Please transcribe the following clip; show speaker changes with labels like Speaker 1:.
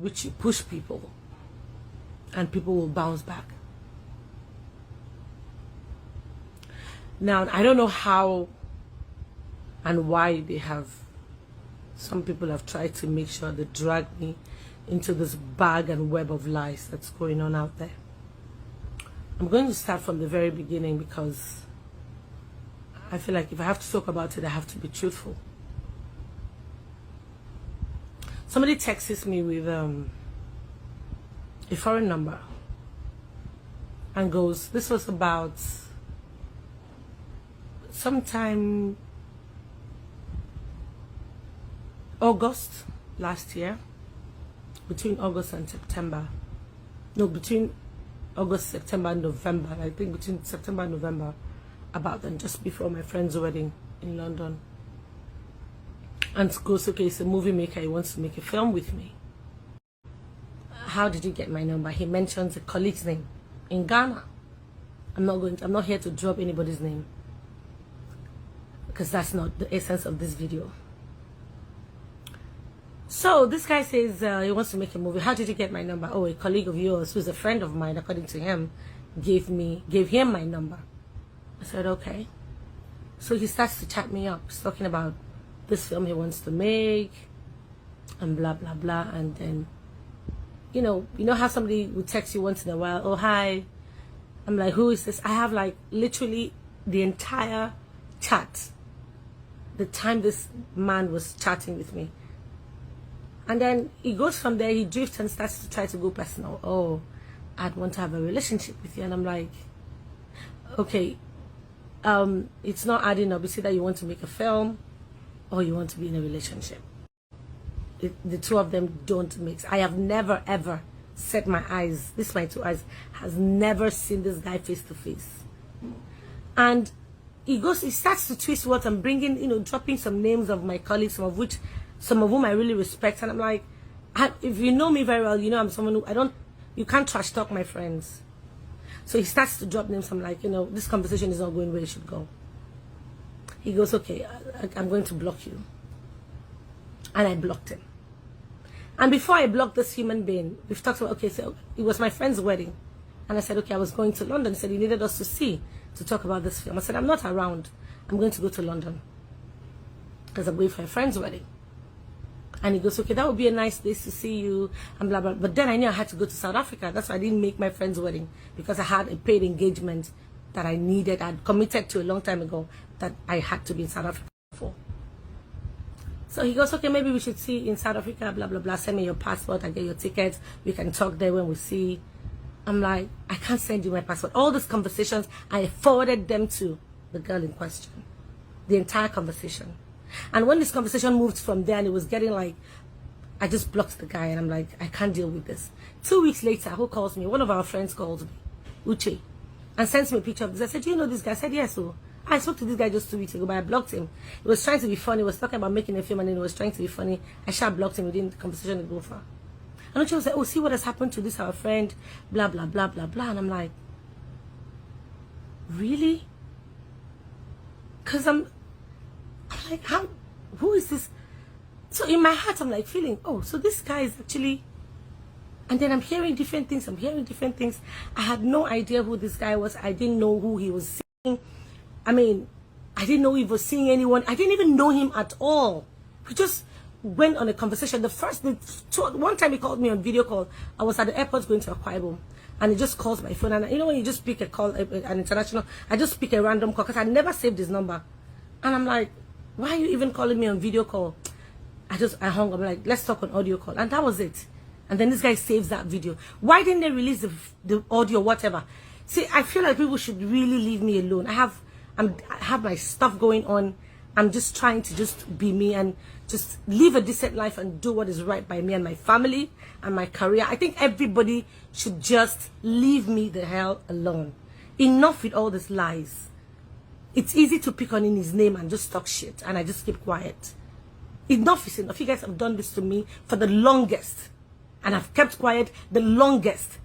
Speaker 1: which you push people and people will bounce back. Now, I don't know how and why some people have tried to make sure they drag me into this bag and web of lies that's going on out there. I'm going to start from the very beginning because I feel like if I have to talk about it, I have to be truthful. Somebody texts me with a foreign number and goes, this was about sometime August last year, between August and September. No, between August, September, and November. I think between September and November, about then, just before my friend's wedding in London. And goes, okay, he's a movie maker, he wants to make a film with me. How did he get my number? He mentions a colleague's name in Ghana. I'm not here to drop anybody's name, because that's not the essence of this video. So this guy says he wants to make a movie. How did you get my number? Oh, a colleague of yours who's a friend of mine, according to him, gave him my number. I said, okay. So he starts to chat me up. He's talking about this film he wants to make and blah, blah, blah. And then, you know how somebody would text you once in a while, oh, hi. I'm like, who is this? I have like literally the entire chat, the time this man was chatting with me. And then he goes from there, he drifts and starts to try to go personal. Oh, I'd want to have a relationship with you. And I'm like, okay, it's not adding up. You see that you want to make a film or you want to be in a relationship. The two of them don't mix. I have never, ever set my eyes, this my two eyes, has never seen this guy face to face. And he starts to twist words and bringing, dropping some names of my colleagues, some of whom I really respect. And I'm like, if you know me very well, I'm someone who you can't trash talk my friends. So he starts to drop names. I'm like, this conversation is not going where it should go. He goes, okay, I'm going to block you. And I blocked him. And before I blocked this human being, we've talked about, okay, so it was my friend's wedding. And I said, okay, I was going to London. He said he needed us to talk about this film. I said, I'm not around. I'm going to go to London because I'm going for a friend's wedding. And he goes, okay, that would be a nice place to see you, and blah, blah. But then I knew I had to go to South Africa. That's why I didn't make my friend's wedding, because I had a paid engagement that I needed. I'd committed to a long time ago that I had to be in South Africa for. So he goes, okay, maybe we should see in South Africa, blah, blah, blah. Send me your passport. I get your tickets. We can talk there when we see. I'm like, I can't send you my passport. All these conversations, I forwarded them to the girl in question. The entire conversation. And when this conversation moved from there and it was getting like, I just blocked the guy and I'm like, I can't deal with this. 2 weeks later, who calls me? One of our friends called me, Uche, and sends me a picture of this. I said, do you know this guy? I said, yes. So I spoke to this guy just 2 weeks ago, but I blocked him. He was trying to be funny. He was talking about making a film and then he was trying to be funny. I sharp blocked him within the conversation to go far. And Uche was like, oh, see what has happened to this, our friend, blah, blah, blah, blah, blah. And I'm like, really? Because I'm like, who is this? So in my heart, I'm like feeling, oh, so this guy is actually, and then I'm hearing different things. I had no idea who this guy was. I didn't know who he was seeing. I mean, I didn't know he was seeing anyone. I didn't even know him at all. We just went on a conversation. One time he called me on video call. I was at the airport going to Akwa Ibom, and he just calls my phone. And when you just pick a call, an international, I just pick a random call because I never saved his number. And I'm like, why are you even calling me on video call? I hung up. I'm like, let's talk on audio call. And that was it. And then this guy saves that video. Why didn't they release the audio, whatever? See, I feel like people should really leave me alone. I have my stuff going on. I'm just trying to just be me and just live a decent life and do what is right by me and my family and my career. I think everybody should just leave me the hell alone. Enough with all these lies. It's easy to pick on in his name and just talk shit, and I just keep quiet. Enough is enough. You guys have done this to me for the longest, and I've kept quiet the longest.